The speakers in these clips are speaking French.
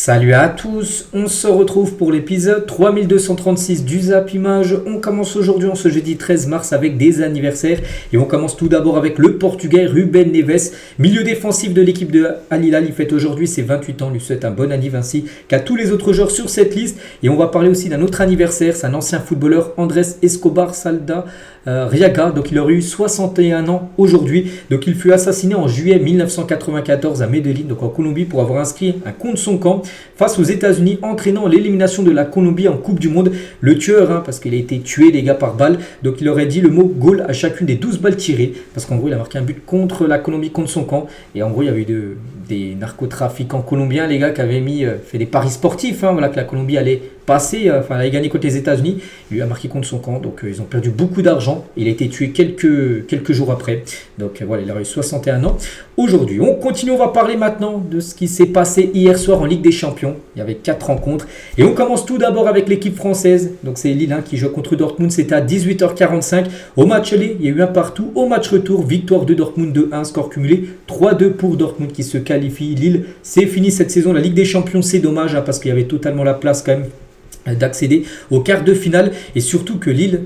Salut à tous, on se retrouve pour l'épisode 3236 du Zap Image. On commence aujourd'hui en ce jeudi 13 mars avec des anniversaires et on commence tout d'abord avec le Portugais Ruben Neves, milieu défensif de l'équipe de Al Hilal. Il fête aujourd'hui ses 28 ans, lui souhaite un bon anniversaire ainsi qu'à tous les autres joueurs sur cette liste. Et on va parler aussi d'un autre anniversaire, c'est un ancien footballeur, Andrés Escobar Salda Riaga, donc il aurait eu 61 ans aujourd'hui. Donc il fut assassiné en juillet 1994 à Medellín, donc en Colombie, pour avoir inscrit un contre son camp face aux États-Unis, entraînant l'élimination de la Colombie en Coupe du Monde. Le tueur, parce qu'il a été tué les gars par balle, donc il aurait dit le mot goal à chacune des 12 balles tirées, parce qu'en gros il a marqué un but contre la Colombie, contre son camp. Et en gros il y avait eu des narcotrafiquants colombiens, les gars qui avaient fait des paris sportifs, que la Colombie allait passer, elle allait gagner contre les États-Unis. Il lui a marqué contre son camp, donc ils ont perdu beaucoup d'argent. Il a été tué quelques jours après. Donc voilà, il aurait eu 61 ans. Aujourd'hui, on continue, on va parler maintenant de ce qui s'est passé hier soir en Ligue des Champions. Il y avait 4 rencontres. Et on commence tout d'abord avec l'équipe française. Donc c'est Lille qui joue contre Dortmund. C'était à 18h45. Au match aller, il y a eu un partout. Au match retour, victoire de Dortmund 2-1, score cumulé 3-2 pour Dortmund qui se qualifie. Lille, c'est fini cette saison. La Ligue des Champions, c'est dommage parce qu'il y avait totalement la place quand même d'accéder au quart de finale. Et surtout que Lille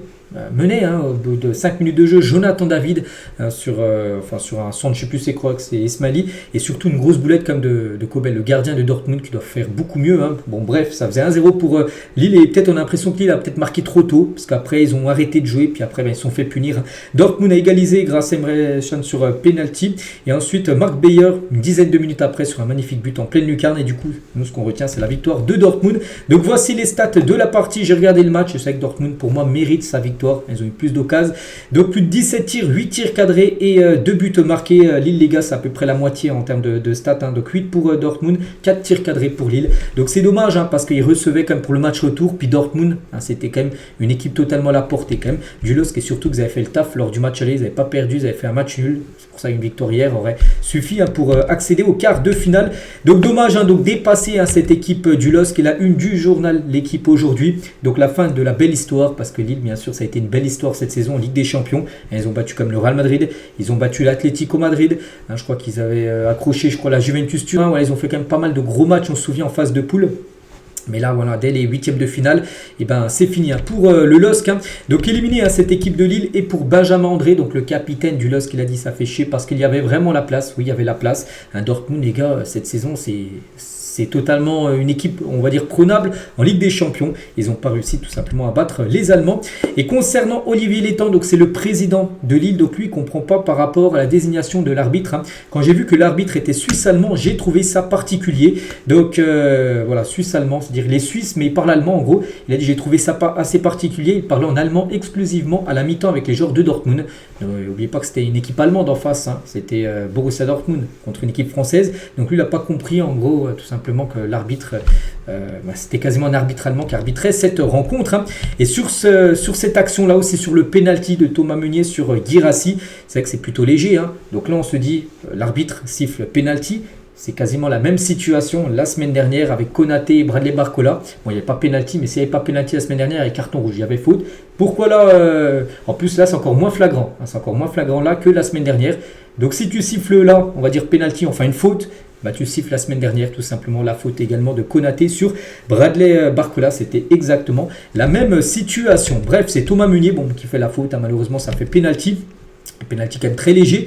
menait au bout de 5 minutes de jeu, Jonathan David sur un centre, je ne sais plus c'est quoi, c'est Ismaili, et surtout une grosse boulette comme de Kobel, le gardien de Dortmund, qui doit faire beaucoup mieux. Bon bref, ça faisait 1-0 pour Lille, et peut-être on a l'impression que Lille a peut-être marqué trop tôt, parce qu'après ils ont arrêté de jouer, puis après ils se sont fait punir. Dortmund a égalisé grâce à Emre Can sur penalty, et ensuite Marc Beyer, une dizaine de minutes après, sur un magnifique but en pleine lucarne, et du coup, nous ce qu'on retient c'est la victoire de Dortmund. Donc voici les stats de la partie, j'ai regardé le match, je sais que Dortmund pour moi mérite sa victoire. Ils ont eu plus d'occasions. Donc plus de 17 tirs, 8 tirs cadrés et 2 buts marqués. Lille, les gars, c'est à peu près la moitié en termes de stats. Donc 8 pour Dortmund, 4 tirs cadrés pour Lille. Donc c'est dommage parce qu'ils recevaient quand même pour le match retour. Puis Dortmund, c'était quand même une équipe totalement à la portée quand même du LOSC. Et surtout qu'ils avaient fait le taf lors du match aller. Ils n'avaient pas perdu, ils avaient fait un match nul. C'est pour ça qu'une victoire hier aurait suffi pour accéder au quart de finale. Donc dommage, donc dépasser cette équipe du LOSC et la une du journal L'équipe aujourd'hui. Donc la fin de la belle histoire parce que Lille, bien sûr, ça a été une belle histoire cette saison en Ligue des Champions. Et ils ont battu comme le Real Madrid, ils ont battu l'Atlético Madrid. Je crois qu'ils avaient accroché, la Juventus Turin. Ils ont fait quand même pas mal de gros matchs, on se souvient, en phase de poule. Mais là, voilà, dès les huitièmes de finale, c'est fini pour le LOSC. Donc éliminé cette équipe de Lille, et pour Benjamin André, donc le capitaine du LOSC, il a dit ça fait chier parce qu'il y avait vraiment la place. Oui, il y avait la place. Dortmund, les gars, cette saison, c'est totalement une équipe, on va dire, prenable en Ligue des Champions. Ils n'ont pas réussi tout simplement à battre les Allemands. Et concernant Olivier Létang, donc c'est le président de Lille, donc lui il ne comprend pas par rapport à la désignation de l'arbitre. Quand j'ai vu que l'arbitre était suisse-allemand, j'ai trouvé ça particulier. Donc voilà, suisse-allemand, c'est-à-dire les Suisses, mais il parle allemand en gros. Il a dit j'ai trouvé ça pas assez particulier. Il parlait en allemand exclusivement à la mi-temps avec les joueurs de Dortmund. N'oubliez pas que c'était une équipe allemande en face. C'était Borussia Dortmund contre une équipe française. Donc lui il n'a pas compris en gros tout simplement que l'arbitre, c'était quasiment un arbitre allemand qui arbitrait cette rencontre. Et sur cette action-là aussi, sur le penalty de Thomas Meunier sur Guirassy, c'est vrai que c'est plutôt léger. Donc là, on se dit, l'arbitre siffle penalty. C'est quasiment la même situation la semaine dernière avec Konaté et Bradley Barcola. Bon, il n'y avait pas penalty, mais s'il n'y avait pas penalty la semaine dernière, avec carton rouge, il y avait faute. Pourquoi là en plus, là, c'est encore moins flagrant. C'est encore moins flagrant là que la semaine dernière. Donc si tu siffles là, on va dire penalty, enfin une faute, tu siffles la semaine dernière tout simplement la faute également de Konaté sur Bradley Barcola. C'était exactement la même situation. Bref, c'est Thomas Meunier qui fait la faute. Malheureusement, ça fait penalty. Penalty quand même très léger,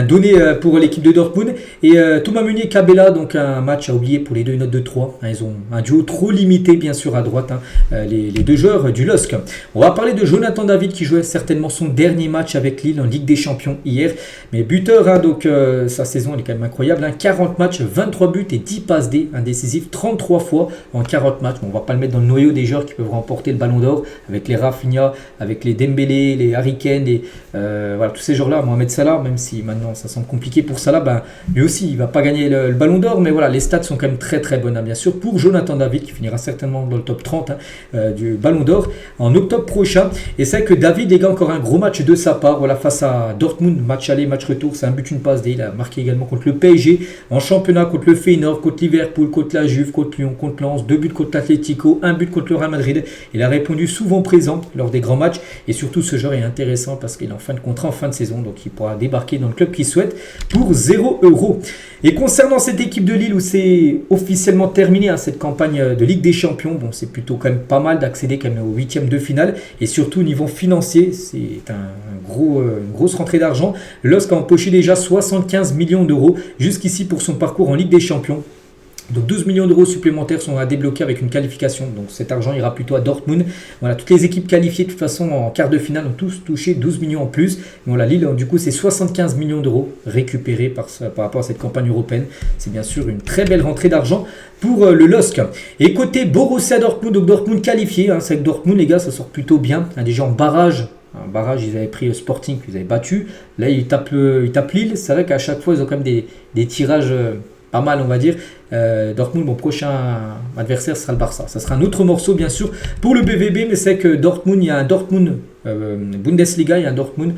donné pour l'équipe de Dortmund. Et Thomas Meunier et Cabella, donc un match à oublier pour les deux, une note de 3. Ils ont un duo trop limité bien sûr à droite, les deux joueurs du LOSC. On va parler de Jonathan David qui jouait certainement son dernier match avec Lille en Ligue des Champions hier. Mais buteur, donc sa saison elle est quand même incroyable. 40 matchs, 23 buts et 10 passes D, décisif 33 fois en 40 matchs. On ne va pas le mettre dans le noyau des joueurs qui peuvent remporter le Ballon d'Or avec les Rafinha, avec les Dembélé, les Harry Kane, voilà, tous ces joueurs-là. Mohamed Salah, même si maintenant ça semble compliqué pour Salah, lui aussi il ne va pas gagner le Ballon d'Or, mais voilà, les stats sont quand même très très bonnes, bien sûr, pour Jonathan David qui finira certainement dans le top 30 du Ballon d'Or en octobre prochain. Et c'est vrai que David, les gars, encore un gros match de sa part, voilà, face à Dortmund, match aller, match retour, c'est un but, une passe D. Il a marqué également contre le PSG, en championnat contre le Feyenoord, contre Liverpool, contre la Juve, contre Lyon, contre Lens, 2 buts contre l'Atlético, 1 but contre le Real Madrid. Il a répondu souvent présent lors des grands matchs, et surtout ce joueur est intéressant parce qu'il est en fin de contrat, en fin de de saison. Donc il pourra débarquer dans le club qu'il souhaite pour 0 €. Et concernant cette équipe de Lille où c'est officiellement terminé cette campagne de Ligue des Champions, bon, c'est plutôt quand même pas mal d'accéder quand même au 8e de finale. Et surtout au niveau financier, c'est une grosse rentrée d'argent. LOSC a empoché déjà 75 millions d'euros jusqu'ici pour son parcours en Ligue des Champions. Donc 12 millions d'euros supplémentaires sont à débloquer avec une qualification. Donc cet argent ira plutôt à Dortmund. Voilà, toutes les équipes qualifiées de toute façon en quart de finale ont tous touché 12 millions en plus. Voilà, Lille, du coup, c'est 75 millions d'euros récupérés par rapport à cette campagne européenne. C'est bien sûr une très belle rentrée d'argent pour le LOSC. Et côté Borussia Dortmund, donc Dortmund qualifié. C'est avec Dortmund, les gars, ça sort plutôt bien. Déjà en barrage. Un barrage, ils avaient pris Sporting, qu'ils avaient battu. Là, ils tapent Lille. C'est vrai qu'à chaque fois, ils ont quand même des tirages pas mal, on va dire. Dortmund, mon prochain adversaire sera le Barça. Ça sera un autre morceau, bien sûr, pour le BVB. Mais c'est que Dortmund, il y a un Dortmund Bundesliga, il y a un Dortmund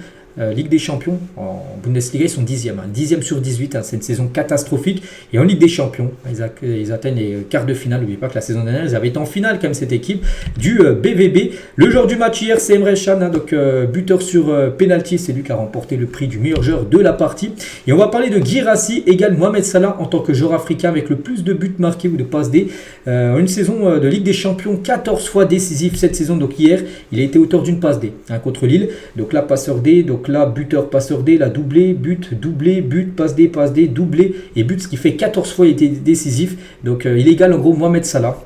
Ligue des Champions. En Bundesliga, ils sont 10e. 10e sur 18. C'est une saison catastrophique. Et en Ligue des Champions, ils atteignent les quarts de finale. N'oubliez pas que la saison dernière, ils avaient été en finale, comme cette équipe du BVB. Le joueur du match hier, c'est Emre Can, donc buteur sur penalty. C'est lui qui a remporté le prix du meilleur joueur de la partie. Et on va parler de Guirassy, égale Mohamed Salah en tant que joueur africain avec le plus de buts marqués ou de passes D. Une saison de Ligue des Champions, 14 fois décisif cette saison. Donc hier, il a été auteur d'une passe D contre Lille. Donc là, passeur D. Donc là, buteur, passeur D, là, doublé, but, passe D, doublé et but, ce qui fait 14 fois il était décisif. Donc il égale en gros Mohamed Salah.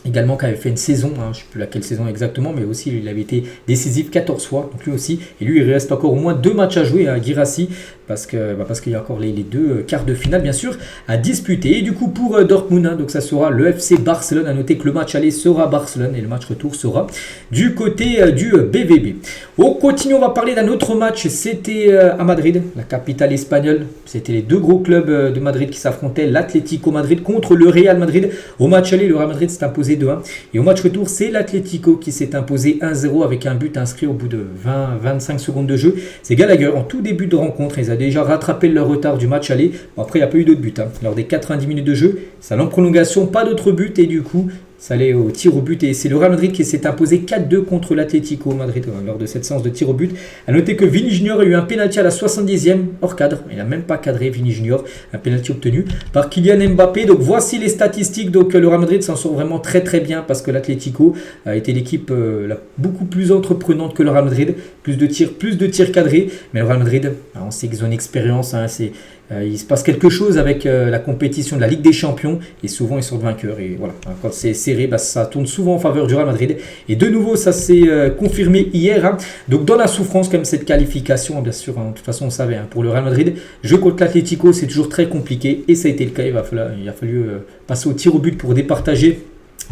Également qui avait fait une saison, je ne sais plus laquelle saison exactement, mais aussi il avait été décisif 14 fois, donc lui aussi. Et lui il reste encore au moins 2 matchs à jouer à Guirassy, parce qu'il y a encore les 2 quarts de finale bien sûr à disputer. Et du coup pour Dortmund, donc ça sera le FC Barcelone. À noter que le match aller sera Barcelone et le match retour sera du côté du BVB. On continue, on va parler d'un autre match, c'était à Madrid, la capitale espagnole. C'était les 2 gros clubs de Madrid qui s'affrontaient, l'Atlético Madrid contre le Real Madrid. Au match aller, le Real Madrid s'est imposé 2-1. Et au match retour, c'est l'Atlético qui s'est imposé 1-0 avec un but inscrit au bout de 20-25 secondes de jeu. C'est Gallagher en tout début de rencontre. Ils ont déjà rattrapé leur retard du match aller. Bon, après, il n'y a pas eu d'autres buts. Lors des 90 minutes de jeu, ça allait en prolongation, pas d'autres buts. Et du coup, ça allait au tir au but. Et c'est le Real Madrid qui s'est imposé 4-2 contre l'Atlético Madrid lors de cette séance de tir au but. A noter que Vini Junior a eu un pénalty à la 70e hors cadre. Il n'a même pas cadré Vini Junior. Un pénalty obtenu par Kylian Mbappé. Donc voici les statistiques. Donc le Real Madrid s'en sort vraiment très très bien parce que l'Atlético a été l'équipe beaucoup plus entreprenante que le Real Madrid. Plus de tirs cadrés. Mais le Real Madrid, on sait qu'ils ont une expérience. Il se passe quelque chose avec la compétition de la Ligue des Champions et souvent ils sont vainqueurs. Et voilà, quand c'est serré, ça tourne souvent en faveur du Real Madrid. Et de nouveau, ça s'est confirmé hier. Donc dans la souffrance, comme cette qualification, bien sûr, de toute façon on savait, pour le Real Madrid, jeu contre l'Atlético, c'est toujours très compliqué. Et ça a été le cas, il a fallu passer au tir au but pour départager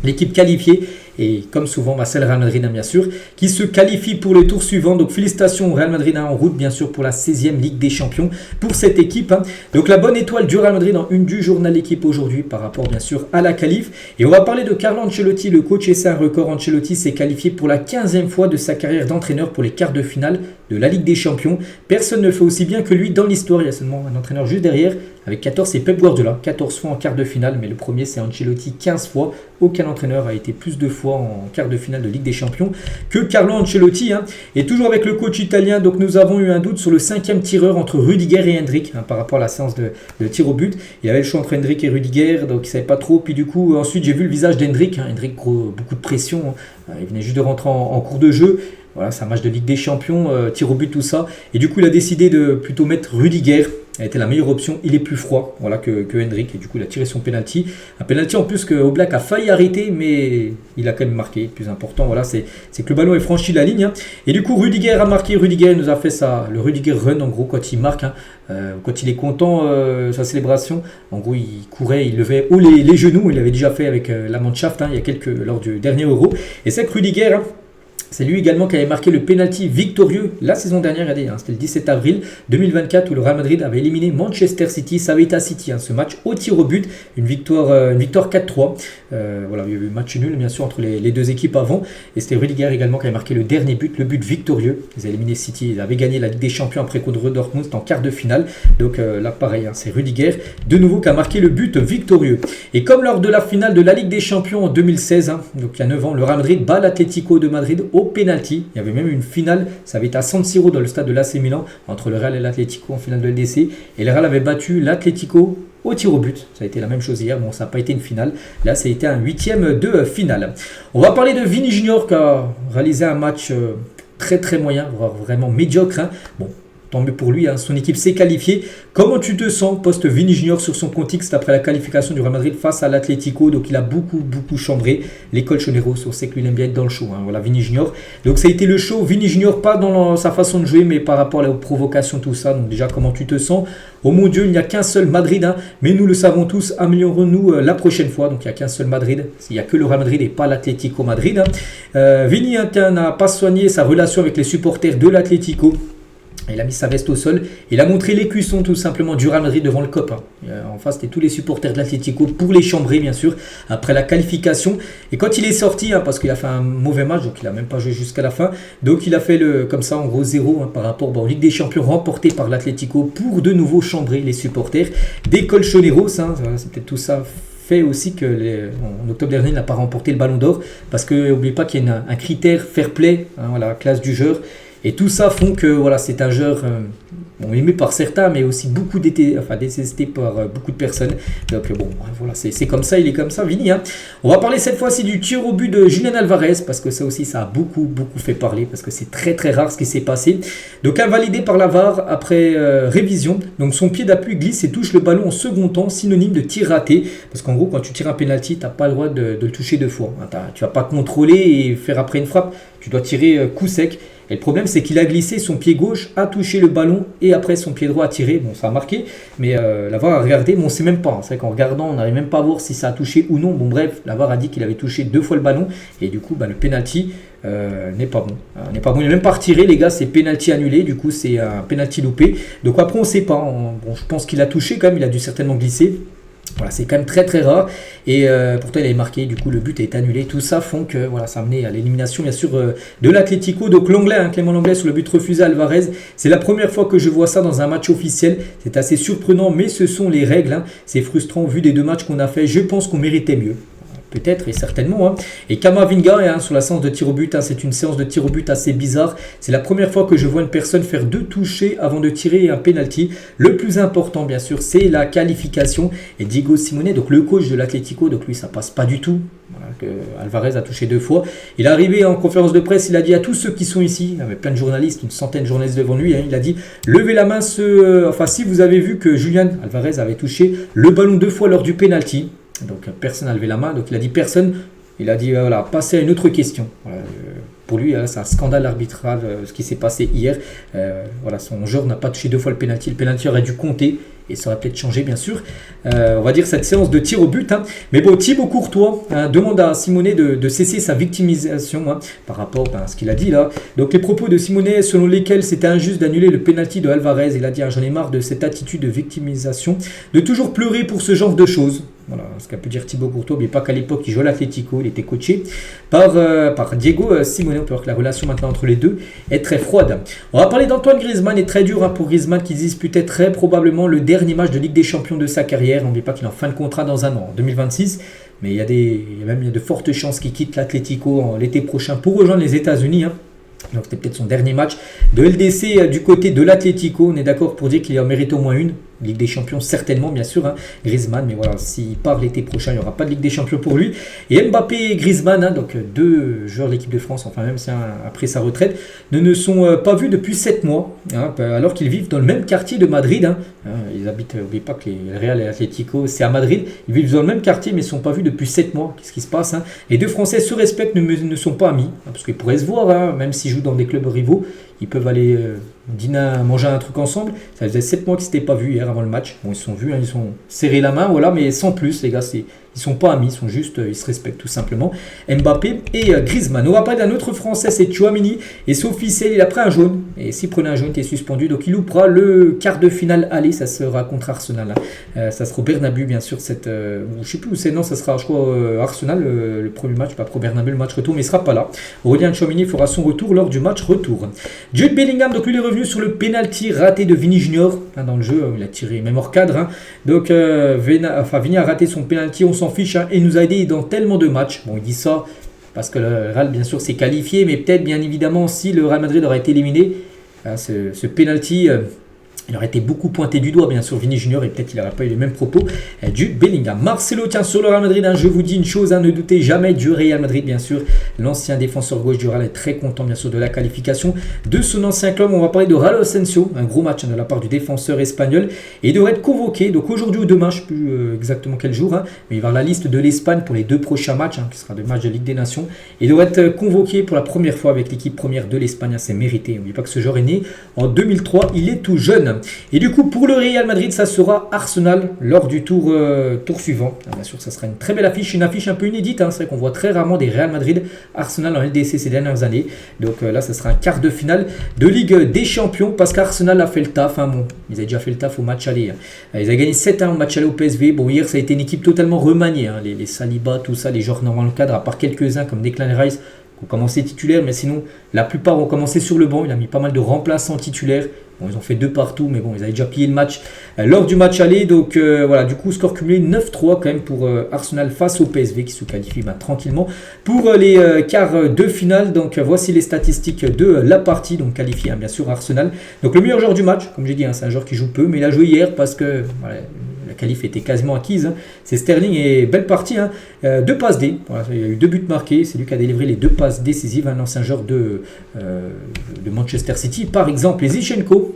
l'équipe qualifiée. Et comme souvent, c'est le Real Madrid, bien sûr, qui se qualifie pour le tour suivant. Donc félicitations au Real Madrid en route, bien sûr, pour la 16e Ligue des Champions pour cette équipe. Donc la bonne étoile du Real Madrid en une du journal d'équipe aujourd'hui par rapport, bien sûr, à la qualif. Et on va parler de Carlo Ancelotti, le coach, et c'est un record. Ancelotti s'est qualifié pour la 15e fois de sa carrière d'entraîneur pour les quarts de finale de la Ligue des Champions. Personne ne le fait aussi bien que lui dans l'histoire. Il y a seulement un entraîneur juste derrière. Avec 14, c'est Pep Guardiola, 14 fois en quart de finale. Mais le premier, c'est Ancelotti, 15 fois. Aucun entraîneur a été plus de fois en quart de finale de Ligue des Champions que Carlo Ancelotti. Et toujours avec le coach italien, donc nous avons eu un doute sur le 5e tireur entre Rudiger et Hendrick par rapport à la séance de tir au but. Il avait le choix entre Hendrick et Rudiger, donc il ne savait pas trop. Puis du coup, ensuite, j'ai vu le visage d'Hendrick. Hendrick, beaucoup de pression. Il venait juste de rentrer en cours de jeu. Voilà, c'est un match de Ligue des Champions, tir au but, tout ça. Et du coup, il a décidé de plutôt mettre Rudiger. Elle a été la meilleure option. Il est plus froid que Hendrick. Et du coup, il a tiré son penalty. Un penalty en plus que Oblak a failli arrêter, mais il a quand même marqué. Le plus important, voilà, c'est que le ballon ait franchi la ligne. Et du coup, Rudiger a marqué. Rudiger nous a fait ça, le Rudiger run, en gros, quand il marque. Quand il est content, sa célébration. En gros, il courait, il levait haut les genoux. Il l'avait déjà fait avec la Mannschaft lors du dernier Euro. Et c'est que Rudiger... c'est lui également qui avait marqué le penalty victorieux la saison dernière, c'était le 17 avril 2024 où le Real Madrid avait éliminé Manchester City. Ça avait été à City, ce match au tir au but, une victoire 4-3. Voilà, il y a eu match nul bien sûr entre les deux équipes avant. Et c'était Rudiger également qui avait marqué le dernier but, le but victorieux. Ils avaient éliminé City, ils avaient gagné la Ligue des Champions après contre Dortmund en quart de finale. Donc là pareil, c'est Rudiger de nouveau qui a marqué le but victorieux. Et comme lors de la finale de la Ligue des Champions en 2016, donc il y a 9 ans, le Real Madrid bat l'Atlético de Madrid au au penalty. Il y avait même une finale, ça avait été à San Siro dans le stade de l'AC Milan entre le Real et l'Atlético en finale de LDC. Et le Real avait battu l'Atlético au tir au but. Ça a été la même chose hier. Bon, ça n'a pas été une finale. Là, ça a été un huitième de finale. On va parler de Vini Junior qui a réalisé un match très très moyen, voire vraiment médiocre. Bon, tant mieux pour lui, son équipe s'est qualifiée. Comment tu te sens post Vini Junior sur son contexte après la qualification du Real Madrid face à l'Atlético? Donc il a beaucoup chambré l'école Choneros. On sait que lui il aime bien être dans le show. Voilà, Vini Junior. Donc ça a été le show. Vini Junior, pas dans sa façon de jouer, mais par rapport aux provocations, tout ça. Donc déjà, comment tu te sens? Oh mon Dieu, il n'y a qu'un seul Madrid, mais nous le savons tous, améliorons-nous la prochaine fois. Donc il n'y a qu'un seul Madrid, il n'y a que le Real Madrid et pas l'Atlético Madrid. Vini n'a pas soigné sa relation avec les supporters de l'Atlético. Il a mis sa veste au sol. Il a montré les cuissons tout simplement du Real Madrid devant le COP. En face, c'était tous les supporters de l'Atlético pour les chambrer, bien sûr, après la qualification. Et quand il est sorti, parce qu'il a fait un mauvais match, donc il n'a même pas joué jusqu'à la fin. Donc il a fait comme ça, en gros, 0 par rapport aux Ligue des Champions remportée par l'Atlético pour de nouveau chambrer les supporters des Colchoneros. C'est peut-être tout ça fait aussi que en octobre dernier, il n'a pas remporté le Ballon d'Or. Parce que n'oubliez pas qu'il y a un critère fair play, la classe du joueur. Et tout ça font que voilà, c'est un joueur aimé par certains, mais aussi beaucoup détesté par beaucoup de personnes. Donc bon, voilà, c'est comme ça, il est comme ça, Vini. On va parler cette fois-ci du tir au but de Julián Alvarez, parce que ça aussi, ça a beaucoup fait parler, parce que c'est très rare ce qui s'est passé. Donc invalidé par la VAR après révision. Donc son pied d'appui glisse et touche le ballon en second temps, synonyme de tir raté. Parce qu'en gros, quand tu tires un penalty, tu n'as pas le droit de le toucher deux fois. Tu ne vas pas contrôler et faire après une frappe. Tu dois tirer coup sec. Et le problème, c'est qu'il a glissé, son pied gauche a touché le ballon et après son pied droit a tiré. Bon, ça a marqué, mais la VAR a regardé, mais on ne sait même pas. C'est vrai qu'en regardant, on n'arrive même pas à voir si ça a touché ou non. Bon, bref, la VAR a dit qu'il avait touché 2 fois le ballon et du coup, le penalty n'est pas bon. N'est pas bon. Il n'est même pas retiré, les gars, c'est penalty annulé. Du coup, c'est un penalty loupé. Donc après, on ne sait pas. Bon, je pense qu'il a touché quand même, il a dû certainement glisser. Voilà, c'est quand même très rare et pourtant il avait marqué, du coup le but est annulé. Tout ça font que voilà, ça a amené à l'élimination bien sûr de l'Atlético. Donc l'anglais, Clément Lenglet sur le but refusé à Alvarez, c'est la première fois que je vois ça dans un match officiel. C'est assez surprenant, mais ce sont les règles. C'est frustrant vu des 2 matchs qu'on a fait. Je pense qu'on méritait mieux. Peut-être et certainement. Et Kamavinga sur la séance de tir au but, c'est une séance de tir au but assez bizarre. C'est la première fois que je vois une personne faire 2 touchés avant de tirer un penalty. Le plus important bien sûr, c'est la qualification. Et Diego Simeone, donc le coach de l'Atlético, donc lui ça passe pas du tout. Voilà, que Alvarez a touché 2 fois. Il est arrivé en conférence de presse, il a dit à tous ceux qui sont ici, il y avait plein de journalistes, une centaine de journalistes devant lui, il a dit levez la main si vous avez vu que Julián Alvarez avait touché le ballon 2 fois lors du penalty. Donc personne n'a levé la main, donc il a dit personne, il a dit voilà, passez à une autre question. Voilà, pour lui, c'est un scandale arbitral ce qui s'est passé hier. Voilà, son joueur n'a pas touché 2 fois le penalty aurait dû compter et ça aurait peut-être changé bien sûr. On va dire cette séance de tir au but. Mais bon, Thibaut Courtois demande à Simeone de cesser sa victimisation par rapport à ce qu'il a dit là. Donc les propos de Simeone selon lesquels c'était injuste d'annuler le penalty de Alvarez, il a dit j'en ai marre de cette attitude de victimisation, de toujours pleurer pour ce genre de choses. Voilà ce qu'a pu dire Thibaut Courtois. N'oubliez pas qu'à l'époque, il jouait à l'Atlético, il était coaché par Diego Simeone. On peut voir que la relation maintenant entre les deux est très froide. On va parler d'Antoine Griezmann, est très dur pour Griezmann qui disputait très probablement le dernier match de Ligue des Champions de sa carrière. N'oubliez pas qu'il est en fin de contrat dans un an, en 2026. Mais il y a de fortes chances qu'il quitte l'Atlético l'été prochain pour rejoindre les États-Unis. Donc c'était peut-être son dernier match de LDC du côté de l'Atlético. On est d'accord pour dire qu'il en mérite au moins une. Ligue des Champions certainement bien sûr, Griezmann, mais voilà, s'il part l'été prochain, il n'y aura pas de Ligue des Champions pour lui. Et Mbappé et Griezmann, donc 2 joueurs de l'équipe de France, enfin même si après sa retraite, ne sont pas vus depuis 7 mois, alors qu'ils vivent dans le même quartier de Madrid. Ils habitent, n'oubliez pas que le Real et l'Atlético, c'est à Madrid, ils vivent dans le même quartier mais ne sont pas vus depuis 7 mois. Qu'est-ce qui se passe Les 2 Français se respectent, ne sont pas amis, parce qu'ils pourraient se voir, même s'ils jouent dans des clubs rivaux, ils peuvent aller dîner, manger un truc ensemble. Ça faisait 7 mois qu'ils ne s'étaient pas vus hier avant le match. Bon, ils se sont vus, ils sont serrés la main, voilà, mais sans plus, les gars, ils sont pas amis, ils se respectent tout simplement. Mbappé et Griezmann. On va parler d'un autre Français, c'est Tchouaméni, et c'est officiel, il a pris un jaune, et s'il prenait un jaune, il est suspendu, donc il loupera le quart de finale aller, ça sera contre Arsenal. Ça sera au Bernabeu, bien sûr, je sais plus où c'est, non, ça sera, je crois, Arsenal, le premier match, pas pro Bernabeu, le match retour, mais il sera pas là. Aurélien Tchouaméni fera son retour lors du match retour. Jude Bellingham, donc lui, il est revenu sur le penalty raté de Vini Junior, dans le jeu, il a tiré même hors cadre, donc Vini a raté son penalty, on s'en fiche, et il nous a aidé dans tellement de matchs. Bon, il dit ça, parce que le Real, bien sûr, s'est qualifié, mais peut-être, bien évidemment, si le Real Madrid aurait été éliminé, ce penalty... il aurait été beaucoup pointé du doigt, bien sûr, Vini Junior, et peut-être il n'aurait pas eu les mêmes propos du Bellingham. Marcelo, tiens, sur le Real Madrid, je vous dis une chose, ne doutez jamais du Real Madrid, bien sûr. L'ancien défenseur gauche du Real est très content, bien sûr, de la qualification de son ancien club. On va parler de Raúl Asensio, un gros match de la part du défenseur espagnol, et il devrait être convoqué, donc aujourd'hui ou demain, je ne sais plus exactement quel jour, mais il va avoir la liste de l'Espagne pour les 2 prochains matchs, qui sera des matchs de Ligue des Nations. Il devrait être convoqué pour la première fois avec l'équipe première de l'Espagne, c'est mérité. N'oubliez pas que ce joueur est né en 2003, il est tout jeune. Et du coup, pour le Real Madrid, ça sera Arsenal lors du tour suivant. Bien sûr, ça sera une très belle affiche, une affiche un peu inédite. C'est vrai qu'on voit très rarement des Real Madrid Arsenal en LDC ces dernières années. Donc là, ça sera un quart de finale de Ligue des Champions parce qu'Arsenal a fait le taf. Bon, ils avaient déjà fait le taf au match aller. Ils avaient gagné 7-1 au match aller au PSV. Bon, hier, ça a été une équipe totalement remaniée. Les Saliba, tout ça, les joueurs normaux dans le cadre, à part quelques-uns comme Declan Rice, ont commencé titulaires, mais sinon, la plupart ont commencé sur le banc. Il a mis pas mal de remplaçants titulaires. Bon, ils ont fait 2 partout, mais bon, ils avaient déjà plié le match lors du match aller. Donc voilà, du coup, score cumulé 9-3 quand même pour Arsenal face au PSV qui se qualifie tranquillement pour les quarts de finale. Donc voici les statistiques de la partie, donc qualifié bien sûr Arsenal. Donc le meilleur joueur du match, comme j'ai dit, c'est un joueur qui joue peu, mais il a joué hier parce que voilà, la qualif était quasiment acquise. C'est Sterling et belle partie. 2 passes D. Voilà, il y a eu 2 buts marqués. C'est lui qui a délivré les 2 passes décisives. Un ancien joueur de Manchester City. Par exemple, Zinchenko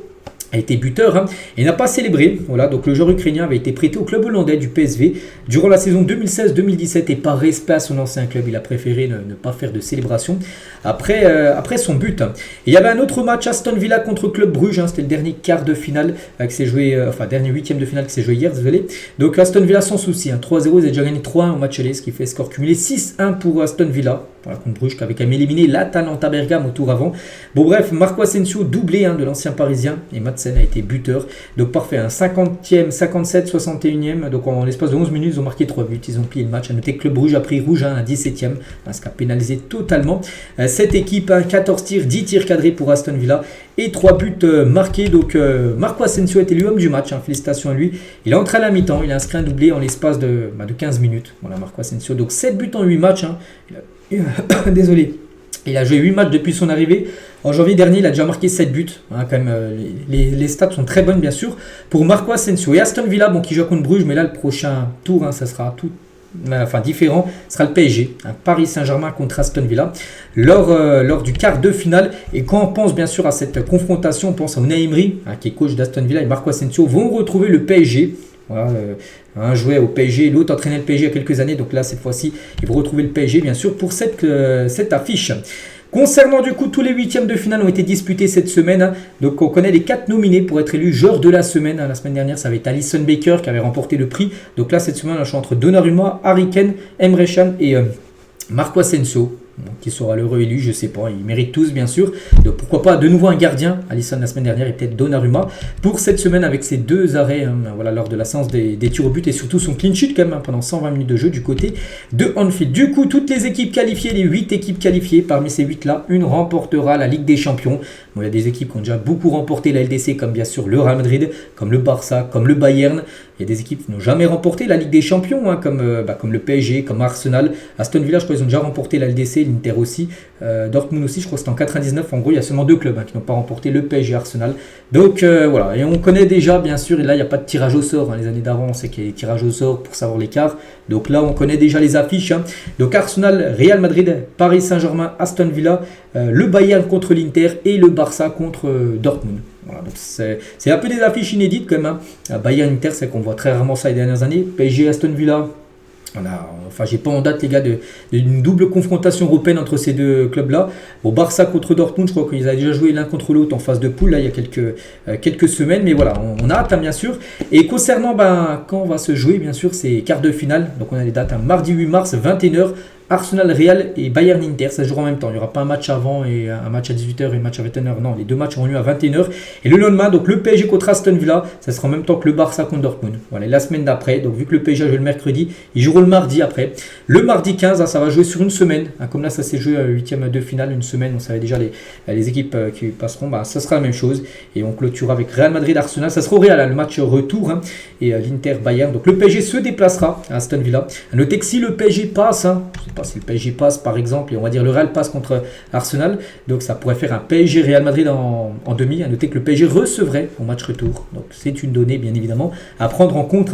a été buteur et n'a pas célébré. Voilà, donc le joueur ukrainien avait été prêté au club hollandais du PSV durant la saison 2016-2017 et par respect à son ancien club, il a préféré ne pas faire de célébration après son but. Et il y avait un autre match, Aston Villa contre Club Brugge, c'était le dernier quart de finale qui s'est joué, dernier 8e de finale qui s'est joué hier, désolé. Donc Aston Villa sans souci, 3-0, ils ont déjà gagné 3-1 au match aller, ce qui fait score cumulé 6-1 pour Aston Villa. Voilà, contre Bruges qui avait quand même éliminé l'Atalanta Bergame au tour avant. Bon bref, Marco Asensio doublé de l'ancien parisien et Madsen a été buteur. Donc parfait, 50e, 57, 61e. Donc en l'espace de 11 minutes, ils ont marqué 3 buts. Ils ont plié le match. À noter que le Bruges a pris rouge à 17e, ce qui a pénalisé totalement cette équipe. 14 tirs, 10 tirs cadrés pour Aston Villa et 3 buts marqués. Donc Marco Asensio a été l'élu homme du match. Félicitations à lui. Il est entré à la mi-temps. Il a inscrit un doublé en l'espace de 15 minutes. Voilà, Marco Asensio. Donc 7 buts en 8 matchs. Désolé. Il a joué 8 matchs depuis son arrivée. En janvier dernier, il a déjà marqué 7 buts. Quand même, les stats sont très bonnes, bien sûr, pour Marco Asensio. Et Aston Villa, qui joue contre Bruges, mais là, le prochain tour, ça sera tout différent. Ce sera le PSG. Paris Saint-Germain contre Aston Villa lors du quart de finale. Et quand on pense, bien sûr, à cette confrontation, on pense à Unai Emery, qui est coach d'Aston Villa, et Marco Asensio vont retrouver le PSG. Voilà, un jouait au PSG, l'autre entraînait le PSG il y a quelques années, donc là cette fois-ci ils vont retrouver le PSG bien sûr pour cette affiche. Concernant du coup tous les 8e de finale ont été disputés cette semaine, donc on connaît les 4 nominés pour être élus joueur de la semaine. La semaine dernière ça avait été Alisson Becker qui avait remporté le prix, donc là cette semaine on est entre Donnarumma, Harry Kane, Emre Can et Marco Asensio. Qui sera l'heureux élu, je sais pas, ils méritent tous bien sûr. Donc pourquoi pas de nouveau un gardien, Alisson la semaine dernière et peut-être Donnarumma pour cette semaine avec ses 2 arrêts voilà, lors de la séance des tirs au but et surtout son clean sheet quand même pendant 120 minutes de jeu du côté de Anfield. Du coup, toutes les équipes qualifiées, les 8 équipes qualifiées, parmi ces 8 là, une remportera la Ligue des Champions. Bon, il y a des équipes qui ont déjà beaucoup remporté la LDC comme bien sûr le Real Madrid, comme le Barça, comme le Bayern. Il y a des équipes qui n'ont jamais remporté la Ligue des Champions, comme le PSG, comme Arsenal. Aston Villa, je crois qu'ils ont déjà remporté la LDC, l'Inter aussi. Dortmund aussi, je crois que c'était en 99. En gros, il y a seulement 2 clubs qui n'ont pas remporté, le PSG et Arsenal. Donc voilà, et on connaît déjà, bien sûr, et là, il n'y a pas de tirage au sort. Les années d'avant, on sait qu'il y a des tirages au sort pour savoir l'écart. Donc là, on connaît déjà les affiches. Donc Arsenal, Real Madrid, Paris Saint-Germain, Aston Villa, le Bayern contre l'Inter et le Barça contre Dortmund. Voilà, donc c'est un peu des affiches inédites quand même. Bayern Inter, c'est qu'on voit très rarement ça les dernières années. PSG Aston Villa. J'ai pas en date les gars d'une double confrontation européenne entre ces 2 clubs là. Bon, Barça contre Dortmund, je crois qu'ils avaient déjà joué l'un contre l'autre en phase de poule là il y a quelques semaines, mais voilà, on a hâte bien sûr. Et concernant quand on va se jouer bien sûr ces quarts de finale, donc on a les dates mardi 8 mars 21h. Arsenal, Real et Bayern Inter, ça se jouera en même temps. Il n'y aura pas un match avant et un match à 18h et un match à 21h. Non, les 2 matchs auront lieu à 21h. Et le lendemain, donc le PSG contre Aston Villa, ça sera en même temps que le Barça contre Dortmund. Voilà, et la semaine d'après, donc vu que le PSG a joué le mercredi, ils joueront le mardi après. Le mardi 15, ça va jouer sur une semaine. Comme là, ça s'est joué à 8e de finale, une semaine. On savait déjà les équipes qui passeront. Ça sera la même chose. Et on clôturera avec Real Madrid, Arsenal. Ça sera au Real, le match retour. Et l'Inter, Bayern. Donc le PSG se déplacera à Aston Villa. À noter que si le PSG passe, pas, si le PSG passe par exemple, et on va dire le Real passe contre Arsenal, donc ça pourrait faire un PSG Real Madrid en demi. À noter que le PSG recevrait au match retour, donc c'est une donnée bien évidemment à prendre en compte.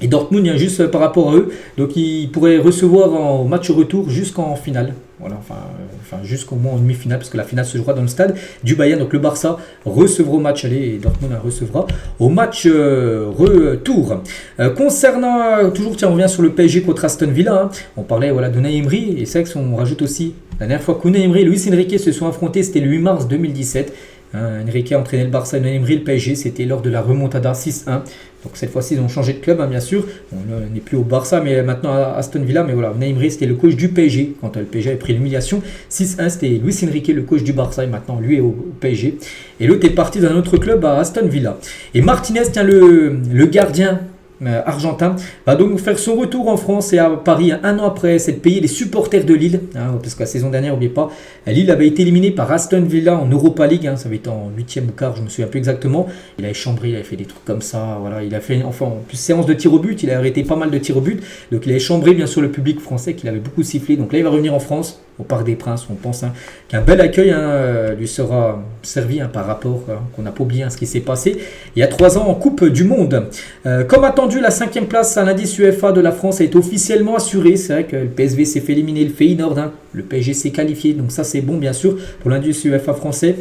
Et Dortmund, juste par rapport à eux, donc ils pourraient recevoir en match retour jusqu'en finale. Voilà, enfin jusqu'au moins en demi-finale, parce que la finale se jouera dans le stade du Bayern. Donc le Barça recevra au match aller et Dortmund recevra au match retour. Concernant, toujours tiens, on revient sur le PSG contre Aston Villa. On parlait d'Unai Emery, et c'est vrai qu'on rajoute aussi, la dernière fois qu'Unai Emery et Luis Enrique se sont affrontés, c'était le 8 mars 2017. Enrique a entraîné le Barça et Unai Emery le PSG, c'était lors de la remontada 6-1. Donc cette fois-ci, ils ont changé de club, bien sûr. On n'est plus au Barça, mais maintenant à Aston Villa. Mais voilà, Unai Emery, c'était le coach du PSG. Quand le PSG avait pris l'humiliation 6-1, c'était Luis Enrique, le coach du Barça. Et maintenant, lui est au PSG. Et l'autre est parti dans un autre club à Aston Villa. Et Martinez, tiens, le gardien argentin, va donc faire son retour en France et à Paris un an après s'être payé les supporters de Lille, parce que la saison dernière, n'oubliez pas, Lille avait été éliminé par Aston Villa en Europa League, ça avait été en 8e ou quart, je ne me souviens plus exactement. Il avait chambré, il avait fait des trucs comme ça, voilà, il a fait en plus séance de tir au but, il a arrêté pas mal de tirs au but, donc il avait chambré bien sûr le public français qu'il avait beaucoup sifflé, donc là il va revenir en France au Parc des Princes. On pense qu'un bel accueil lui sera servi par rapport qu'on n'a pas oublié ce qui s'est passé il y a 3 ans en Coupe du Monde. Comme attendu, la 5e place à l'indice UEFA de la France est officiellement assurée. C'est vrai que le PSV s'est fait éliminer le Feyenoord, le PSG s'est qualifié, donc ça c'est bon bien sûr pour l'indice UEFA français.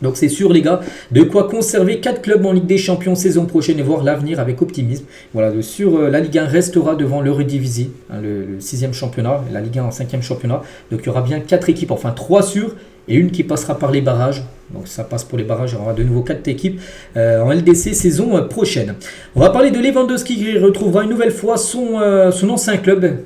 Donc c'est sûr les gars, de quoi conserver 4 clubs en Ligue des Champions saison prochaine et voir l'avenir avec optimisme. Voilà, la Ligue 1 restera devant l'Eredivisie, le 6e championnat, la Ligue 1 en 5e championnat. Donc il y aura bien 4 équipes, enfin 3 sûres et une qui passera par les barrages. Donc ça passe pour les barrages, il y aura de nouveau 4 équipes en LDC saison prochaine. On va parler de Lewandowski qui retrouvera une nouvelle fois son ancien club,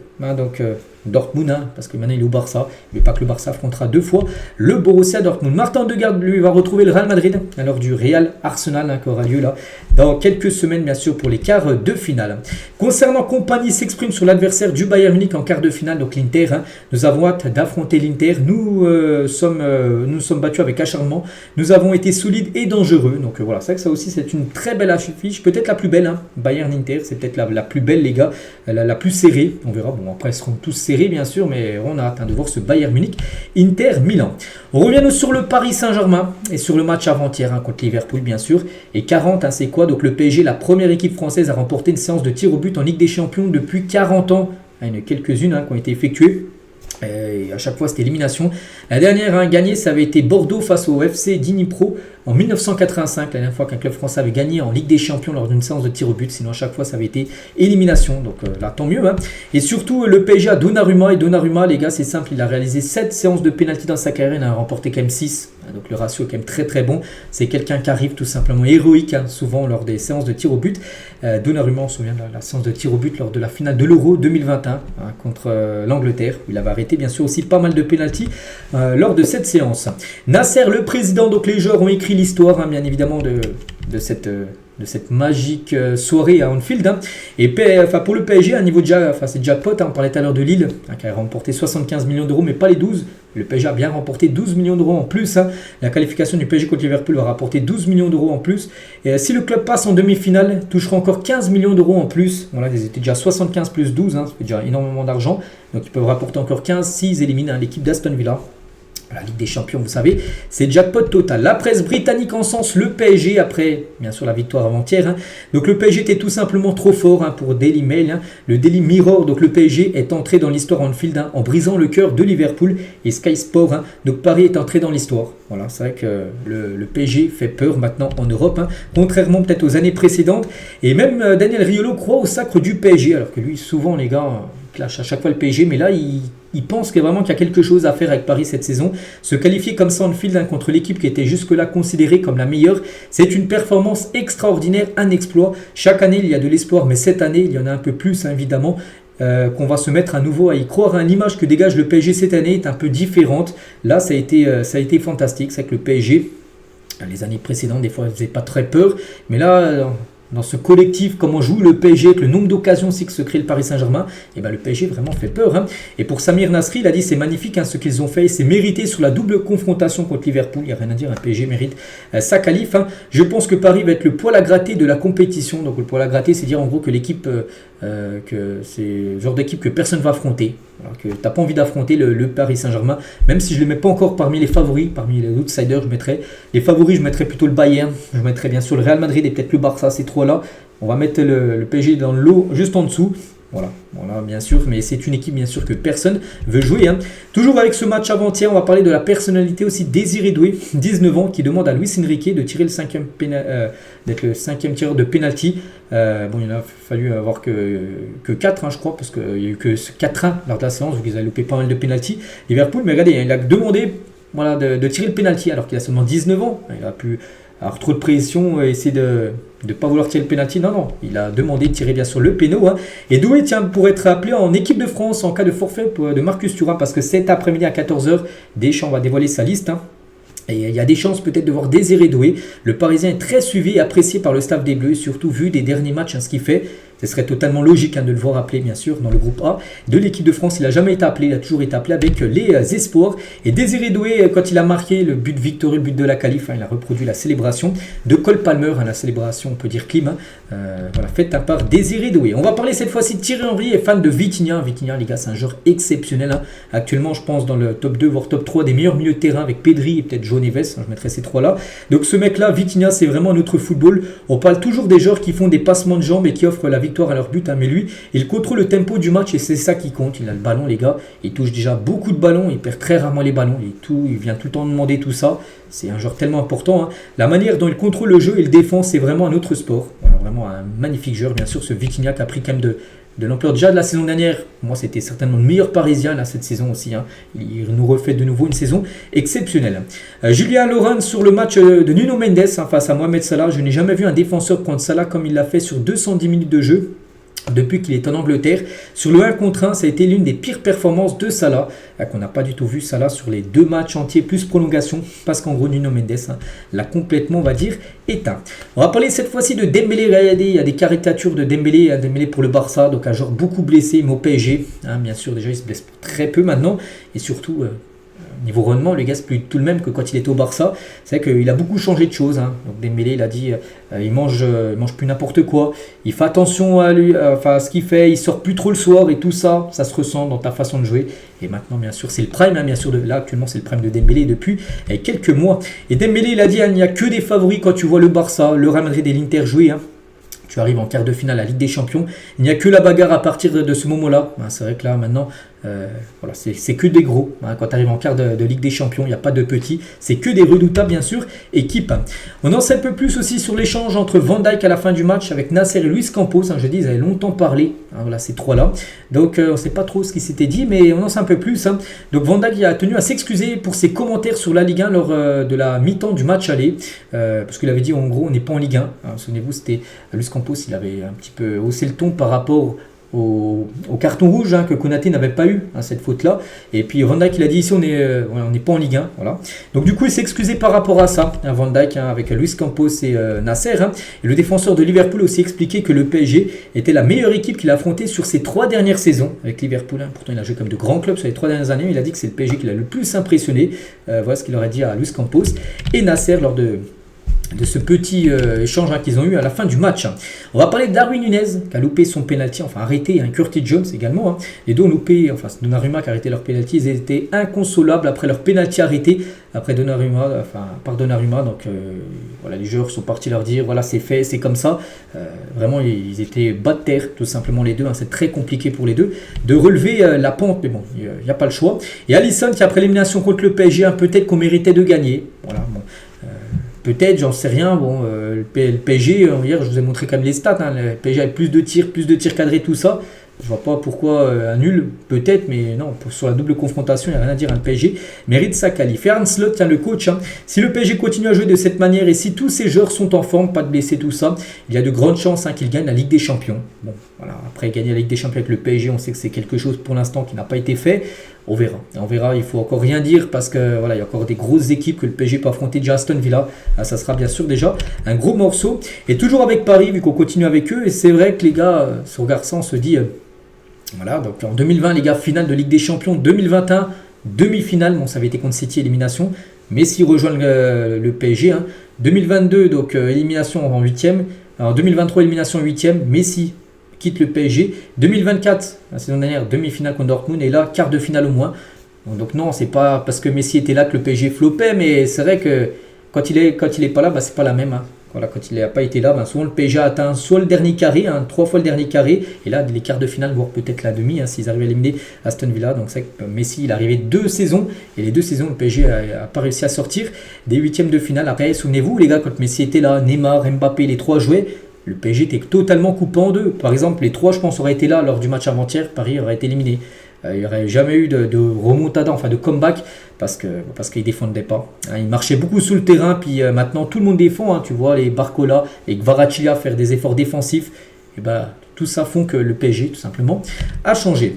Dortmund, parce que maintenant il est au Barça, mais pas que le Barça affrontera 2 fois le Borussia Dortmund. Martin Odegaard lui va retrouver le Real Madrid lors du Real Arsenal qui aura lieu là dans quelques semaines bien sûr pour les quarts de finale. Concernant Kompany s'exprime sur l'adversaire du Bayern Munich en quart de finale, donc l'Inter. Nous avons hâte d'affronter l'Inter. Nous sommes battus avec acharnement. Nous avons été solides et dangereux. Donc voilà, c'est vrai que ça aussi c'est une très belle affiche, peut-être la plus belle. Bayern-Inter, c'est peut-être la plus belle les gars, la plus serrée. On verra. Bon après ils seront tous serrés bien sûr, mais on a hâte de voir ce Bayern Munich Inter Milan. On revient sur le Paris Saint-Germain et sur le match avant-hier contre Liverpool bien sûr. Et 40, c'est quoi? Donc le PSG, la première équipe française à remporter une séance de tir au but en Ligue des Champions depuis 40 ans. Il y en a quelques-unes qui ont été effectuées. Et à chaque fois c'était élimination. La dernière gagnée, ça avait été Bordeaux face au FC Dnipro en 1985, la dernière fois qu'un club français avait gagné en Ligue des Champions lors d'une séance de tir au but. Sinon à chaque fois ça avait été élimination, donc là tant mieux. Et surtout le PSG a Donnarumma, et Donnarumma les gars c'est simple, il a réalisé 7 séances de pénalty dans sa carrière, il en a remporté quand même 6, donc le ratio est quand même très très bon. C'est quelqu'un qui arrive tout simplement héroïque souvent lors des séances de tir au but. Donnarumma, on se souvient de la séance de tir au but lors de la finale de l'Euro 2021 contre l'Angleterre, où il avait arrêté bien sûr aussi pas mal de pénalty lors de cette séance. Nasser le président, donc les joueurs ont écrit l'histoire bien évidemment de cette magique soirée à Anfield. Et pour le PSG, à niveau c'est jackpot, on parlait tout à l'heure de Lille, qui a remporté 75 millions d'euros, mais pas les 12. Le PSG a bien remporté 12 millions d'euros en plus. La qualification du PSG contre Liverpool va rapporter 12 millions d'euros en plus. Et si le club passe en demi-finale, touchera encore 15 millions d'euros en plus. Voilà, ils étaient déjà 75 plus 12, ça fait déjà énormément d'argent. Donc ils peuvent rapporter encore 15 s'ils éliminent l'équipe d'Aston Villa. La Ligue des Champions, vous savez, c'est jackpot total. La presse britannique encense le PSG après, bien sûr, la victoire avant-hier. Donc le PSG était tout simplement trop fort pour Daily Mail. Le Daily Mirror, donc le PSG est entré dans l'histoire Anfield en brisant le cœur de Liverpool et Sky Sport. Donc Paris est entré dans l'histoire. Voilà, c'est vrai que le PSG fait peur maintenant en Europe, contrairement peut-être aux années précédentes. Et même Daniel Riolo croit au sacre du PSG, alors que lui, souvent, les gars, clash à chaque fois le PSG, mais là, il pense qu'il y a quelque chose à faire avec Paris cette saison. Se qualifier comme ça en Anfield contre l'équipe qui était jusque-là considérée comme la meilleure, c'est une performance extraordinaire, un exploit. Chaque année, il y a de l'espoir, mais cette année, il y en a un peu plus, évidemment. Qu'on va se mettre à nouveau à y croire. L'image que dégage le PSG cette année est un peu différente. Là, ça a été fantastique. C'est que le PSG, les années précédentes, des fois, il ne faisait pas très peur. Mais là, dans ce collectif, comment joue le PSG, avec le nombre d'occasions aussi que se crée le Paris Saint-Germain, et le PSG vraiment fait peur. Et pour Samir Nasri, il a dit c'est magnifique ce qu'ils ont fait, et c'est mérité sur la double confrontation contre Liverpool. Il n'y a rien à dire, un PSG mérite sa qualif. Je pense que Paris va être le poil à gratter de la compétition. Donc le poil à gratter, c'est dire en gros que l'équipe que c'est le genre d'équipe que personne ne va affronter. Voilà, que tu n'as pas envie d'affronter le Paris Saint-Germain, même si je ne les mets pas encore parmi les favoris, parmi les outsiders, les favoris, je mettrais plutôt le Bayern, je mettrais bien sûr le Real Madrid et peut-être le Barça, ces trois-là. On va mettre le PSG dans le lot juste en dessous. Voilà, bien sûr, mais c'est une équipe bien sûr que personne veut jouer. Toujours avec ce match avant-hier, on va parler de la personnalité aussi Désiré Doué, 19 ans, qui demande à Luis Enrique de tirer d'être le 5e tireur de penalty. Il a fallu avoir que 4, je crois, parce qu'il n'y a eu que 4-1 lors de la séance, vu qu'ils avaient loupé pas mal de penalty. Liverpool, mais regardez, il a demandé de tirer le penalty alors qu'il a seulement 19 ans. Il a pu avoir trop de pression et essayer de ne pas vouloir tirer le penalty. Non, il a demandé de tirer bien sûr le péno. Et Doué pour être appelé en équipe de France en cas de forfait de Marcus Thuram, parce que cet après-midi à 14h, Deschamps va dévoiler sa liste. Et il y a des chances peut-être de voir Désiré Doué. Le Parisien est très suivi et apprécié par le staff des Bleus, surtout vu des derniers matchs, ce qu'il fait. Ce serait totalement logique de le voir appelé, bien sûr, dans le groupe A de l'équipe de France. Il n'a jamais été appelé, il a toujours été appelé avec les espoirs. Et Désiré Doué, quand il a marqué le but victorieux, le but de la qualif, il a reproduit la célébration de Cole Palmer, la célébration, on peut dire clim, faite par Désiré Doué. On va parler cette fois-ci de Thierry Henry et fan de Vitinha. Vitinha, les gars, c'est un joueur exceptionnel. Actuellement, je pense, dans le top 2, voire top 3 des meilleurs milieux de terrain avec Pedri et peut-être João Neves. Je mettrai ces trois-là. Donc ce mec-là, Vitinha, c'est vraiment un autre football. On parle toujours des joueurs qui font des passements de jambes et qui offrent la victoire à leur but, mais lui, il contrôle le tempo du match et c'est ça qui compte. Il a le ballon, les gars, il touche déjà beaucoup de ballons, il perd très rarement les ballons, il vient tout le temps demander tout ça. C'est un joueur tellement important. La manière dont il contrôle le jeu et le défend, c'est vraiment un autre sport. Voilà, vraiment un magnifique joueur, bien sûr, ce Vitinha qui a pris quand même de l'ampleur déjà de la saison dernière. Moi, c'était certainement le meilleur Parisien là, cette saison aussi. Il nous refait de nouveau une saison exceptionnelle. Julien Laurent sur le match de Nuno Mendes face à Mohamed Salah. Je n'ai jamais vu un défenseur prendre Salah comme il l'a fait sur 210 minutes de jeu depuis qu'il est en Angleterre. Sur le 1 contre 1, ça a été l'une des pires performances de Salah, qu'on n'a pas du tout vu Salah sur les 2 matchs entiers plus prolongation, parce qu'en gros Nuno Mendes l'a complètement, on va dire, éteint. On va parler cette fois-ci de Dembélé. Il y a des caricatures de Dembélé, Dembélé pour le Barça, donc un joueur beaucoup blessé, mais au PSG, bien sûr déjà il se blesse très peu maintenant, et surtout niveau rendement, le gars c'est plus tout le même que quand il était au Barça. C'est vrai qu'il a beaucoup changé de choses. Donc Dembélé, il a dit, il mange plus n'importe quoi. Il fait attention à lui, à ce qu'il fait. Il sort plus trop le soir et tout ça, ça se ressent dans ta façon de jouer. Et maintenant, bien sûr, c'est le prime. Bien sûr, là actuellement, c'est le prime de Dembélé depuis quelques mois. Et Dembélé, il a dit, il n'y a que des favoris quand tu vois le Barça, le Real Madrid et l'Inter jouer. Tu arrives en quart de finale à la Ligue des Champions. Il n'y a que la bagarre à partir de ce moment-là. C'est vrai que là, maintenant, c'est que des gros. Quand tu arrives en quart de Ligue des Champions, il n'y a pas de petits. C'est que des redoutables, bien sûr, équipes. On en sait un peu plus aussi sur l'échange entre Van Dijk à la fin du match avec Nasser et Luis Campos. Je dis, ils avaient longtemps parlé. Ces trois-là. Donc, on ne sait pas trop ce qui s'était dit, mais on en sait un peu plus. Donc, Van Dijk a tenu à s'excuser pour ses commentaires sur la Ligue 1 lors de la mi-temps du match aller. Parce qu'il avait dit, en gros, on n'est pas en Ligue 1. Souvenez-vous, c'était Luis Campos, il avait un petit peu haussé le ton par rapport au carton rouge que Konaté n'avait pas eu, cette faute-là. Et puis Van Dijk, il a dit ici, on n'est pas en Ligue 1. Voilà. Donc du coup, il s'est excusé par rapport à ça, Van Dijk, avec Luis Campos et Nasser. Et le défenseur de Liverpool a aussi expliqué que le PSG était la meilleure équipe qu'il a affrontée sur ses 3 dernières saisons avec Liverpool. Pourtant, il a joué comme de grands clubs sur les 3 dernières années. Il a dit que c'est le PSG qui l'a le plus impressionné. Voilà ce qu'il aurait dit à Luis Campos et Nasser lors de ce petit échange qu'ils ont eu à la fin du match. On va parler de Darwin Nunez qui a loupé son penalty, arrêté, Curtis Jones également. Les deux ont loupé, c'est Donnarumma qui a arrêté leur penalty, ils étaient inconsolables après leur penalty arrêté, par Donnarumma. Donc les joueurs sont partis leur dire, voilà c'est fait, c'est comme ça. Vraiment ils étaient bas de terre tout simplement les deux, c'est très compliqué pour les deux de relever la pente, mais bon, il n'y a pas le choix. Et Alisson qui après l'élimination contre le PSG, peut-être qu'on méritait de gagner. Voilà, bon. Peut-être, j'en sais rien. Le PSG, hier je vous ai montré quand même les stats. Le PSG a plus de tirs cadrés, tout ça. Je vois pas pourquoi un nul, peut-être, mais non, sur la double confrontation, il n'y a rien à dire. Le PSG mérite sa qualif. Et Arne Slot, le coach, si le PSG continue à jouer de cette manière et si tous ces joueurs sont en forme, pas de blessés, tout ça, il y a de grandes chances qu'il gagne la Ligue des Champions. Bon, voilà. Après, gagner la Ligue des Champions avec le PSG, on sait que c'est quelque chose pour l'instant qui n'a pas été fait. On verra, il faut encore rien dire parce que il y a encore des grosses équipes que le PSG peut affronter. Déjà Aston Villa, ça sera bien sûr déjà un gros morceau. Et toujours avec Paris, vu qu'on continue avec eux, et c'est vrai que les gars, si on regarde ça, on se dit, donc en 2020, les gars, finale de Ligue des Champions, 2021, demi-finale, ça avait été contre City, élimination, Messi rejoint le PSG, 2022, donc élimination en 8e, en 2023, élimination en 8e, Messi quitte le PSG. 2024, la saison dernière, demi-finale contre Dortmund, et là, quart de finale au moins. Donc non, c'est pas parce que Messi était là que le PSG flopait, mais c'est vrai que quand il est pas là, c'est pas la même. Hein. Voilà, quand il n'a pas été là, souvent le PSG a atteint soit le dernier carré, 3 fois le dernier carré, et là les quarts de finale, voire peut-être la demi, s'ils arrivent à éliminer Aston Villa. Donc c'est que Messi, il est arrivé 2 saisons, et les 2 saisons, le PSG a pas réussi à sortir des huitièmes de finale. Après, souvenez-vous les gars, quand Messi était là, Neymar, Mbappé, les 3 jouaient, le PSG était totalement coupé en deux. Par exemple, les 3, je pense, auraient été là lors du match avant-hier, Paris aurait été éliminé. Il n'y aurait jamais eu de remontada, enfin de comeback, parce qu'ils ne défendaient pas. Ils marchaient beaucoup sous le terrain, puis maintenant tout le monde défend. Tu vois les Barcola et Kvaratskhelia faire des efforts défensifs. Et tout ça font que le PSG, tout simplement, a changé.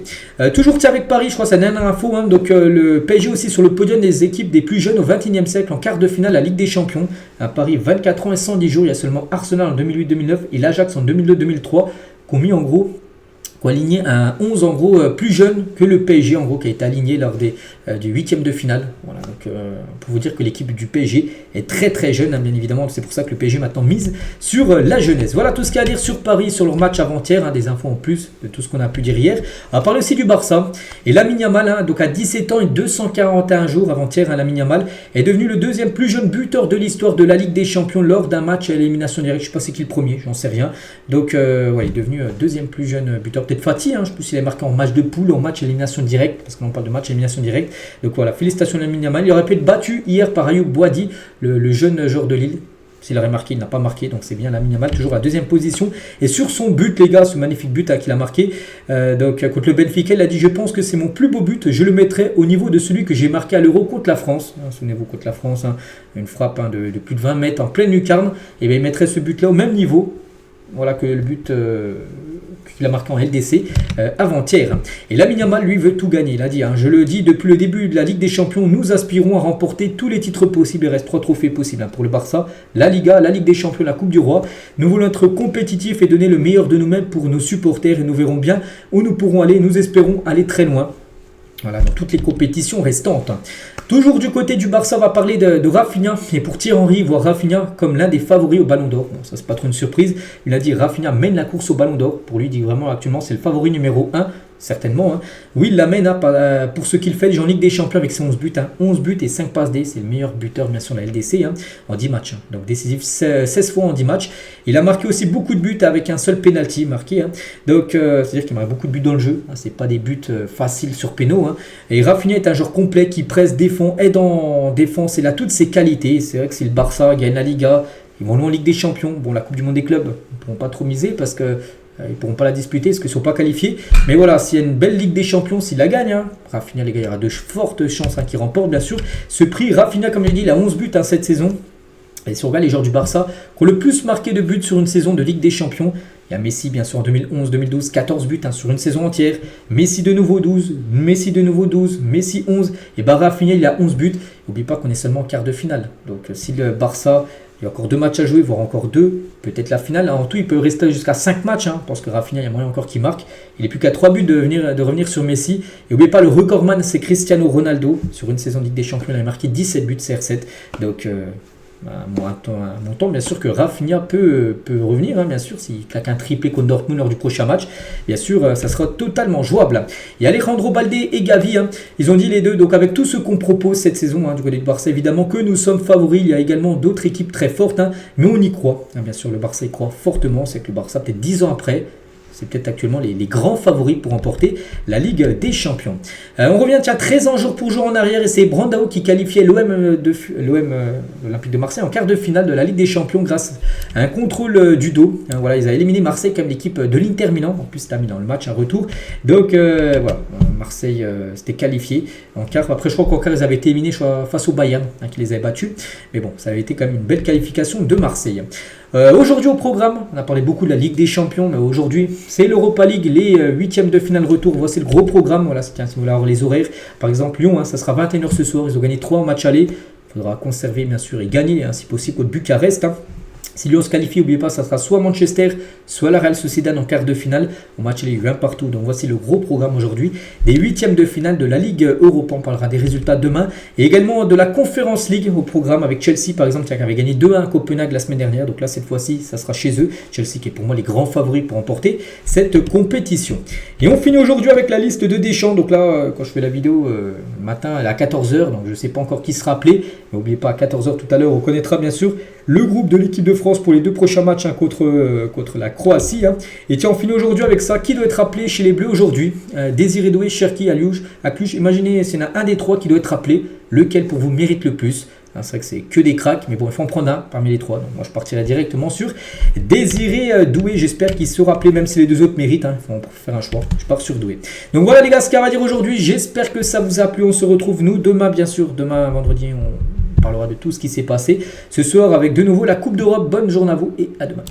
Toujours avec Paris, je crois que c'est la dernière info. Donc le PSG aussi sur le podium des équipes des plus jeunes au XXIe siècle, en quart de finale la Ligue des Champions. À Paris, 24 ans et 110 jours. Il y a seulement Arsenal en 2008-2009 et l'Ajax en 2002-2003 qui ont mis en gros... aligné un 11 en gros plus jeune que le PSG en gros qui a été aligné lors du huitième de finale. Voilà, donc pour vous dire que l'équipe du PSG est très très jeune, bien évidemment, c'est pour ça que le PSG maintenant mise sur la jeunesse. Voilà tout ce qu'il y a à dire sur Paris, sur leur match avant-hier, des infos en plus de tout ce qu'on a pu dire hier. On va parler aussi du Barça et Lamine Yamal, donc à 17 ans et 241 jours avant-hier, Lamine Yamal est devenu le deuxième plus jeune buteur de l'histoire de la Ligue des Champions lors d'un match à l'élimination directe. Je ne sais pas c'est qui le premier, j'en sais rien. Donc il est devenu deuxième plus jeune buteur. Peut-être Fatih, je ne sais plus s'il est marqué en match de poule ou en match élimination directe, parce qu'on parle de match élimination directe. Donc voilà, félicitations à Lamine Yamal. Il aurait pu être battu hier par Ayoub Boadi, le jeune joueur de Lille. S'il aurait marqué, il n'a pas marqué, donc c'est bien Lamine Yamal, toujours à deuxième position. Et sur son but, les gars, ce magnifique but qu'il a marqué, donc contre le Benfica, il a dit: je pense que c'est mon plus beau but, je le mettrai au niveau de celui que j'ai marqué à l'Euro contre la France. Souvenez-vous, contre la France, une frappe de plus de 20 mètres en pleine lucarne, et bien il mettrait ce but-là au même niveau. Voilà que le but qu'il a marqué en LDC avant-hier. Et Lamine Yamal, lui, veut tout gagner. Il a dit, je le dis, depuis le début de la Ligue des Champions, nous aspirons à remporter tous les titres possibles. Il reste 3 trophées possibles pour le Barça: la Liga, la Ligue des Champions, la Coupe du Roi. Nous voulons être compétitifs et donner le meilleur de nous-mêmes pour nos supporters, et nous verrons bien où nous pourrons aller. Nous espérons aller très loin. Voilà, dans toutes les compétitions restantes. Toujours du côté du Barça, on va parler de Rafinha. Et pour Thierry Henry, voir Rafinha comme l'un des favoris au Ballon d'Or. Bon, ça, c'est pas trop une surprise. Il a dit Rafinha mène la course au Ballon d'Or. Pour lui, il dit vraiment actuellement, c'est le favori numéro 1. Certainement. Oui, il l'amène pour ce qu'il fait déjà en Ligue des Champions avec ses 11 buts. 11 buts et 5 passes D. C'est le meilleur buteur, bien sûr, de la LDC en 10 matchs. Donc décisif 16 fois en 10 matchs. Il a marqué aussi beaucoup de buts avec un seul penalty marqué. Donc, c'est-à-dire qu'il marque beaucoup de buts dans le jeu. C'est pas des buts faciles sur pénaux. Et Rafinha est un joueur complet qui presse, défend, aide en défense. Il a toutes ses qualités. C'est vrai que si le Barça gagne la Liga, ils vont loin en Ligue des Champions. Bon, la Coupe du Monde des clubs, ils ne pourront pas trop miser parce que ils ne pourront pas la disputer parce qu'ils ne sont pas qualifiés. Mais voilà, s'il y a une belle Ligue des Champions, s'il la gagne, Rafinha, les gars, il y aura de fortes chances qu'il remporte, bien sûr. Ce prix, Rafinha, comme je l'ai dit, il a 11 buts cette saison. Et si on regarde les joueurs du Barça qui ont le plus marqué de buts sur une saison de Ligue des Champions, il y a Messi, bien sûr, en 2011, 2012, 14 buts sur une saison entière. Messi de nouveau 12, Messi de nouveau 12, Messi 11. Et Rafinha, il a 11 buts. N'oublie pas qu'on est seulement en quart de finale. Donc si le Barça... il y a encore 2 matchs à jouer, voire encore 2, peut-être la finale. En tout, il peut rester jusqu'à 5 matchs, parce que Rafinha, il y a moyen encore qu'il marque. Il n'est plus qu'à 3 buts de revenir sur Messi. Et n'oubliez pas, le recordman, c'est Cristiano Ronaldo. Sur une saison de Ligue des Champions, il a marqué 17 buts CR7. Donc, un montant, bien sûr, que Rafinha peut revenir, bien sûr, s'il claque un triplé contre Dortmund lors du prochain match. Bien sûr, ça sera totalement jouable. Et Alejandro Balde et Gavi, ils ont dit les deux, donc avec tout ce qu'on propose cette saison, du côté du Barça, évidemment que nous sommes favoris. Il y a également d'autres équipes très fortes, mais on y croit. Bien sûr, le Barça y croit fortement. C'est que le Barça, peut-être 10 ans après, c'est peut-être actuellement les grands favoris pour remporter la Ligue des Champions. On revient 13 ans jour pour jour en arrière, et c'est Brandao qui qualifiait l'OM Olympique de Marseille en quart de finale de la Ligue des Champions grâce à un contrôle du dos. Voilà, ils ont éliminé Marseille comme l'équipe de l'Inter Milan. En plus, c'était à Milan, le match à retour. Donc voilà, Marseille s'était qualifié en quart. Après, je crois qu'en quart, ils avaient été éliminés face au Bayern qui les avait battus. Mais bon, ça avait été quand même une belle qualification de Marseille. Aujourd'hui au programme, on a parlé beaucoup de la Ligue des Champions, mais aujourd'hui c'est l'Europa League, les 8e de finale retour. Voici le gros programme. Voilà, si vous voulez avoir les horaires, par exemple Lyon, ça sera 21h ce soir. Ils ont gagné 3 matchs aller. Il faudra conserver bien sûr et gagner si possible contre Bucarest. Si Lyon se qualifie, n'oubliez pas, ça sera soit Manchester, soit la Real Sociedad en quart de finale. Au match, il y a eu un partout. Donc voici le gros programme aujourd'hui des huitièmes de finale de la Ligue Europa. On parlera des résultats demain et également de la Conference League au programme avec Chelsea par exemple qui avait gagné 2-1 à Copenhague la semaine dernière. Donc là, cette fois-ci, ça sera chez eux. Chelsea qui est pour moi les grands favoris pour remporter cette compétition. Et on finit aujourd'hui avec la liste de Deschamps. Donc là, quand je fais la vidéo le matin, elle est à 14h. Donc je ne sais pas encore qui sera appelé. Mais n'oubliez pas, à 14h tout à l'heure, on connaîtra bien sûr le groupe de l'équipe de France pour les 2 prochains matchs contre la Croatie. Et tiens, on finit aujourd'hui avec ça. Qui doit être appelé chez les Bleus aujourd'hui? Désiré Doué, Cherki, à Cluj. Imaginez s'il y en a un des 3 qui doit être appelé. Lequel pour vous mérite le plus? C'est vrai que c'est que des cracks, mais bon, il faut en prendre un parmi les 3. Donc moi, je partirai directement sur Désiré Doué. J'espère qu'il sera appelé, même si les 2 autres méritent. Il faut faire un choix. Je pars sur Doué. Donc voilà les gars, ce qu'il y a à dire aujourd'hui. J'espère que ça vous a plu. On se retrouve nous demain, bien sûr. Demain, vendredi, on parlera de tout ce qui s'est passé ce soir avec de nouveau la Coupe d'Europe. Bonne journée à vous et à demain.